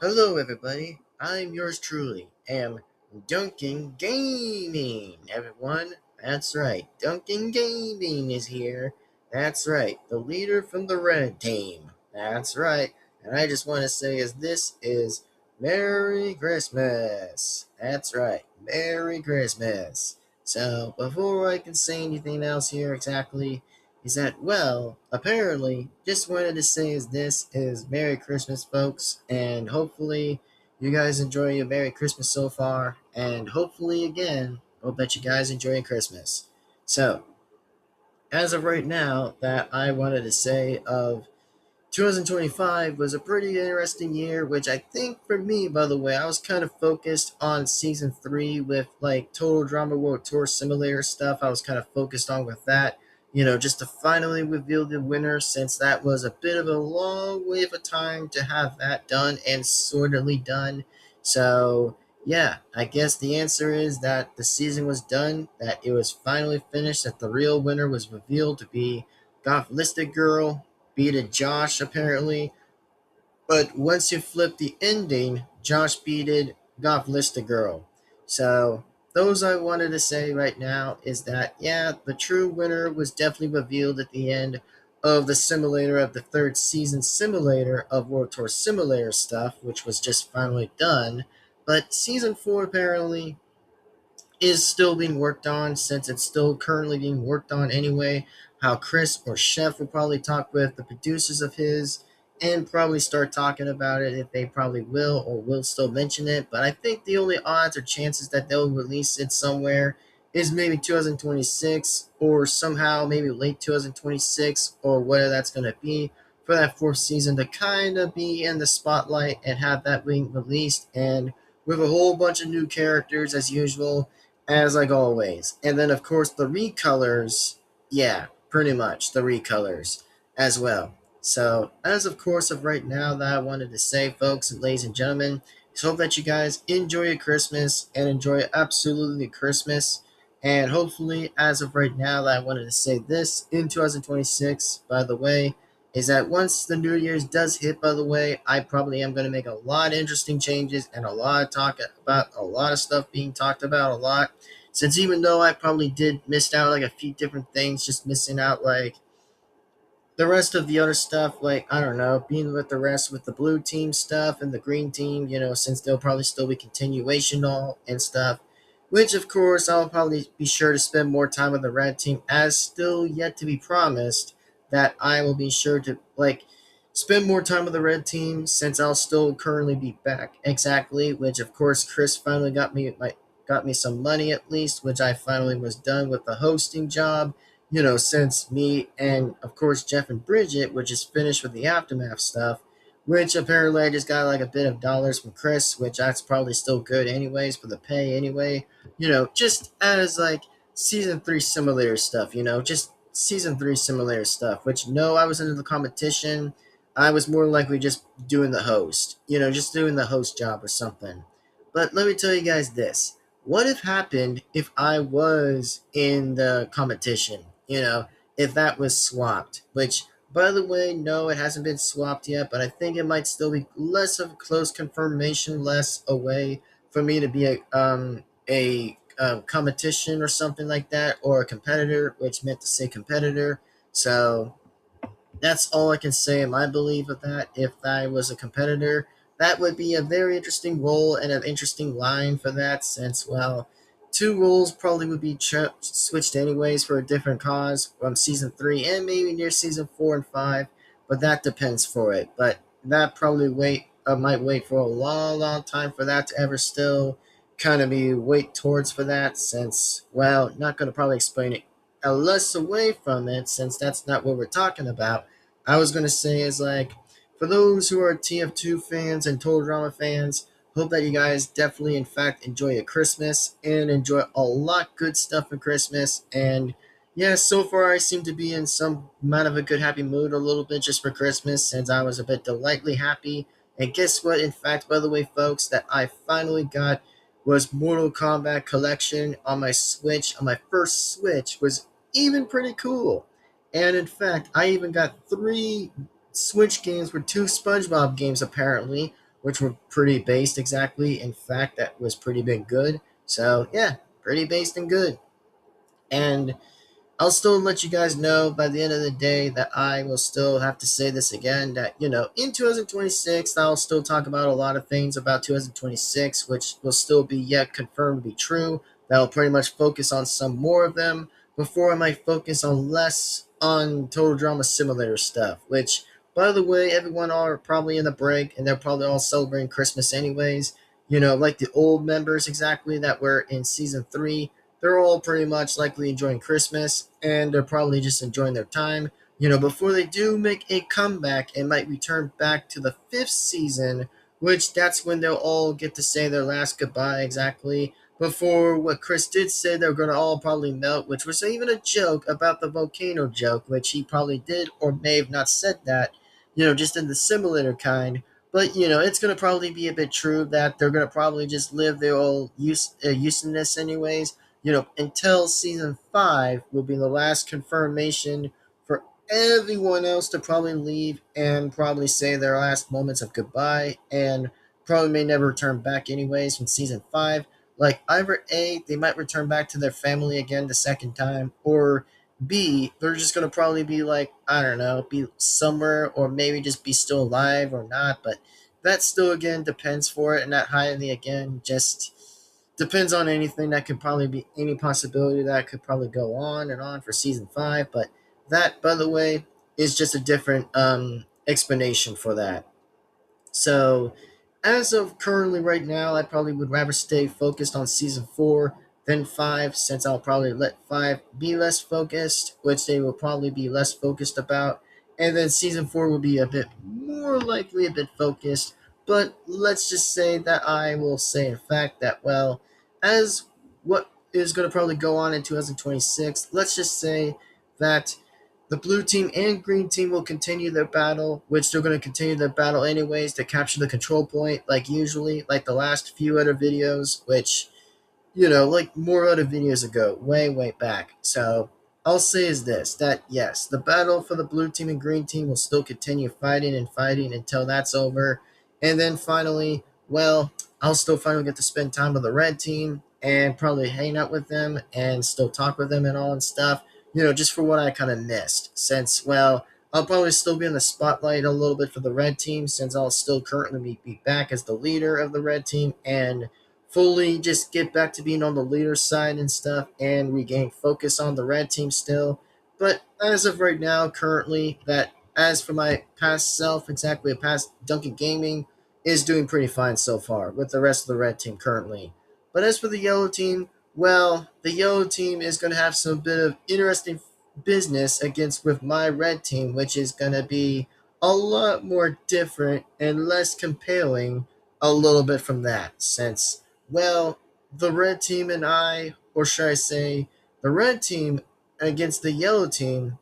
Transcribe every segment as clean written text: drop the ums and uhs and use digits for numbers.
Hello, everybody. I'm yours truly, am Duncan Gaming. Everyone, that's right. Duncan Gaming is here. That's right. The leader from the red team. That's right. And I just want to say is this is Merry Christmas. That's right. Merry Christmas. So before I can say anything else here exactly, is that, well, apparently, just wanted to say is this is Merry Christmas, folks, and hopefully you guys enjoy your Merry Christmas so far, and hopefully, again, hope that you guys enjoy your Christmas. So, as of right now, that I wanted to say of 2025 was a pretty interesting year, which I think for me, by the way, I was kind of focused on season 3 with like Total Drama World Tour Simulator stuff. I was kind of focused on with that, just to finally reveal the winner since that was a bit of a long way of a time to have that done and sortedly done. So, yeah, I guess the answer is that the season was done, that it was finally finished, that the real winner was revealed to be Goth Listed Girl, beated Josh apparently. But once you flip the ending, Josh beated Goth Lista Girl. So those I wanted to say right now is that yeah, the true winner was definitely revealed at the end of the simulator of the third season simulator of World Tour Simulator stuff, which was just finally done. But season 4 apparently is still being worked on since it's still currently being worked on anyway. How Chris or Chef will probably talk with the producers of his and probably start talking about it if they probably will or will still mention it. But I think the only odds or chances that they'll release it somewhere is maybe 2026 or somehow maybe late 2026 or whatever that's going to be for that fourth season to kind of be in the spotlight and have that being released and with a whole bunch of new characters as usual as like always. And then of course the recolors, yeah, pretty much the recolors as well. So as of course of right now that I wanted to say, folks and ladies and gentlemen, is hope that you guys enjoy your Christmas and enjoy absolutely Christmas. And hopefully, as of right now, that I wanted to say this in 2026, by the way, is that once the New Year's does hit, by the way, I probably am going to make a lot of interesting changes and a lot of talk about a lot of stuff being talked about a lot. Since even though I probably did miss out like a few different things, just missing out like the rest of the other stuff, like I don't know, being with the rest with the blue team stuff and the green team, since there'll probably still be continuation all and stuff. Which of course I'll probably be sure to spend more time with the red team as still yet to be promised that I will be sure to like spend more time with the red team since I'll still currently be back. Exactly, which of course Chris finally got me some money at least, which I finally was done with the hosting job, since me and of course Jeff and Bridget, which is finished with the aftermath stuff, which apparently I just got like a bit of dollars from Chris, which that's probably still good anyways for the pay anyway, just as like season 3 simulator stuff, just season 3 simulator stuff, which no, I was into the competition. I was more likely just doing the host, just doing the host job or something. But let me tell you guys this. What if happened if I was in the competition? If that was swapped, which by the way, no, it hasn't been swapped yet, but I think it might still be less of a close confirmation, less a way for me to be a competition or something like that, or a competitor, which meant to say competitor. So that's all I can say in my belief of that. If I was a competitor, that would be a very interesting role and an interesting line for that, since, well, two roles probably would be switched anyways for a different cause from season 3 and maybe near season 4 and 5, but that depends for it. But that probably might wait for a long, long time for that to ever still kind of be wait towards for that, since, well, not going to probably explain it less away from it since that's not what we're talking about. I was going to say is like, for those who are TF2 fans and Total Drama fans, hope that you guys definitely, in fact, enjoy your Christmas and enjoy a lot good stuff for Christmas. And yeah, so far I seem to be in some amount of a good, happy mood a little bit just for Christmas since I was a bit delightfully happy. And guess what? In fact, by the way, folks, that I finally got was Mortal Kombat Collection on my Switch, on my first Switch, was even pretty cool. And in fact, I even got 3 Switch games with 2 SpongeBob games apparently, which were pretty based exactly. In fact, that was pretty big good. So yeah, pretty based and good. And I'll still let you guys know by the end of the day that I will still have to say this again that, in 2026, I'll still talk about a lot of things about 2026, which will still be yet confirmed to be true. That'll pretty much focus on some more of them before I might focus on less on Total Drama Simulator stuff, which, by the way, everyone are probably in the break and they're probably all celebrating Christmas anyways. Like the old members exactly that were in season 3, they're all pretty much likely enjoying Christmas and they're probably just enjoying their time. Before they do make a comeback and might return back to the 5th season, which that's when they'll all get to say their last goodbye exactly. Before what Chris did say, they're going to all probably melt, which was even a joke about the volcano joke, which he probably did or may have not said that, just in the simulator kind. But it's gonna probably be a bit true that they're gonna probably just live their old uselessness anyways, until season 5 will be the last confirmation for everyone else to probably leave and probably say their last moments of goodbye and probably may never return back anyways from season 5. Like either A, they might return back to their family again the second time, or B, they're just gonna probably be like, I don't know, be somewhere or maybe just be still alive or not, but that still again depends for it and that highly again just depends on anything. That could probably be any possibility that could probably go on and on for season 5, but that, by the way, is just a different explanation for that. So, as of currently right now, I probably would rather stay focused on season 4 than 5, since I'll probably let 5 be less focused, which they will probably be less focused about. And then season 4 will be a bit more likely a bit focused. But let's just say that I will say, in fact, that, well, as what is going to probably go on in 2026, let's just say that the blue team and green team will continue their battle, which they're going to continue their battle anyways to capture the control point, like usually, like the last few other videos, which, like more other videos ago, way, way back. So I'll say is this, that yes, the battle for the blue team and green team will still continue fighting and fighting until that's over. And then finally, well, I'll still finally get to spend time with the red team and probably hang out with them and still talk with them and all and stuff, just for what I kind of missed. Since, well, I'll probably still be in the spotlight a little bit for the red team since I'll still currently be back as the leader of the red team and fully just get back to being on the leader side and stuff and regain focus on the red team still. But as of right now, currently, that as for my past self, exactly, past Duncan Gaming is doing pretty fine so far with the rest of the red team currently. But as for the yellow team, well, the yellow team is going to have some bit of interesting business against with my red team, which is going to be a lot more different and less compelling a little bit from that since, well, the red team and I, or should I say, the red team against the yellow team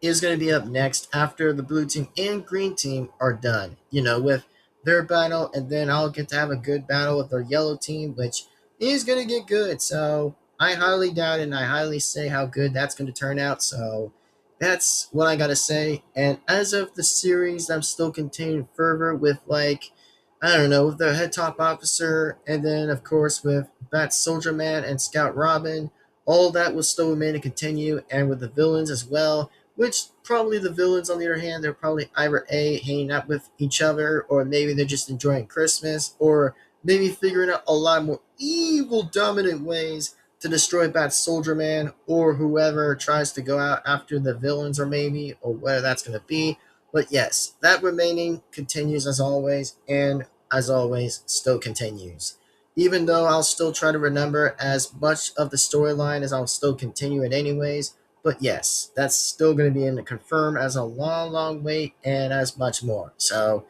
is going to be up next after the blue team and green team are done, with their battle. And then I'll get to have a good battle with the yellow team, which is going to get good. So I highly doubt it and I highly say how good that's going to turn out. So that's what I got to say. And as of the series, I'm still continuing further with, like, I don't know, with the head top officer, and then of course with Bat Soldier Man and Scout Robin. All that will still remain to continue, and with the villains as well, which probably the villains, on the other hand, they're probably either A, hanging out with each other, or maybe they're just enjoying Christmas, or maybe figuring out a lot more evil, dominant ways to destroy Bat Soldier Man, or whoever tries to go out after the villains, or maybe, or whether that's going to be. But yes, that remaining continues as always, and as always, still continues. Even though I'll still try to remember as much of the storyline as I'll still continue it anyways, but yes, that's still going to be in the confirm as a long, long wait and as much more. So,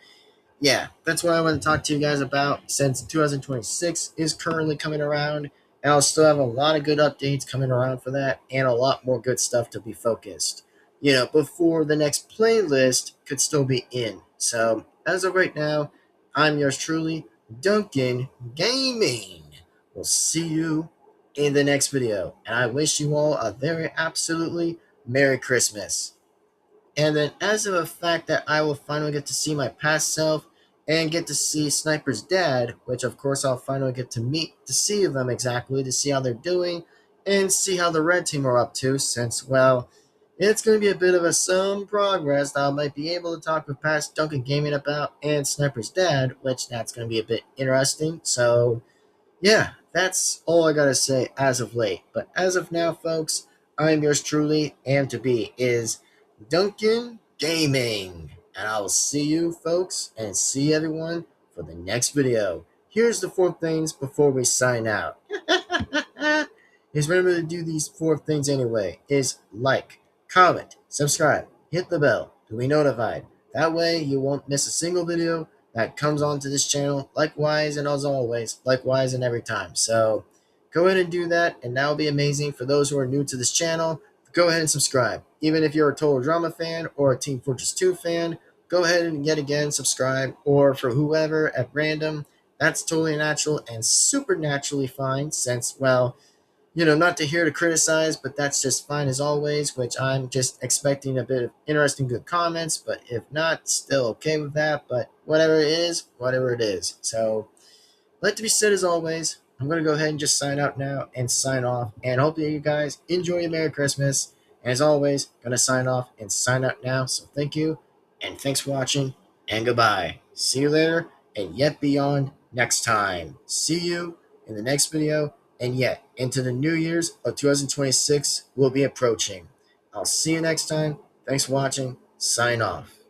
yeah, that's what I want to talk to you guys about since 2026 is currently coming around. And I'll still have a lot of good updates coming around for that and a lot more good stuff to be focused, before the next playlist could still be in. So, as of right now, I'm yours truly, Duncan Gaming. We'll see you in the next video. And I wish you all a very absolutely Merry Christmas. And then, as of a fact that I will finally get to see my past self and get to see Sniper's dad, which of course I'll finally get to meet to see them exactly, to see how they're doing, and see how the red team are up to, since, well, it's going to be a bit of some progress that I might be able to talk with past Duncan Gaming about and Sniper's dad, which that's going to be a bit interesting. So, yeah, that's all I got to say as of late. But as of now, folks, I'm yours truly, and to be is Duncan Gaming. And I will see you, folks, and see everyone for the next video. Here's the 4 things before we sign out. Is remember to do these 4 things anyway. Is like, comment, subscribe, hit the bell to be notified. That way you won't miss a single video that comes onto this channel. Likewise, and as always, likewise and every time. So go ahead and do that, and that will be amazing. For those who are new to this channel, go ahead and subscribe. Even if you're a Total Drama fan or a Team Fortress 2 fan, go ahead and yet again subscribe. Or for whoever at random, that's totally natural and supernaturally fine, since, well, not to hear to criticize, but that's just fine as always, which I'm just expecting a bit of interesting, good comments, but if not, still okay with that, but whatever it is, whatever it is. So, like to be said as always, I'm going to go ahead and just sign out now and sign off, and hopefully you guys enjoy your Merry Christmas, and as always, going to sign off and sign out now, so thank you, and thanks for watching, and goodbye. See you later, and yet beyond next time. See you in the next video, and yet into the New Year's of 2026 will be approaching. I'll see you next time. Thanks for watching. Sign off.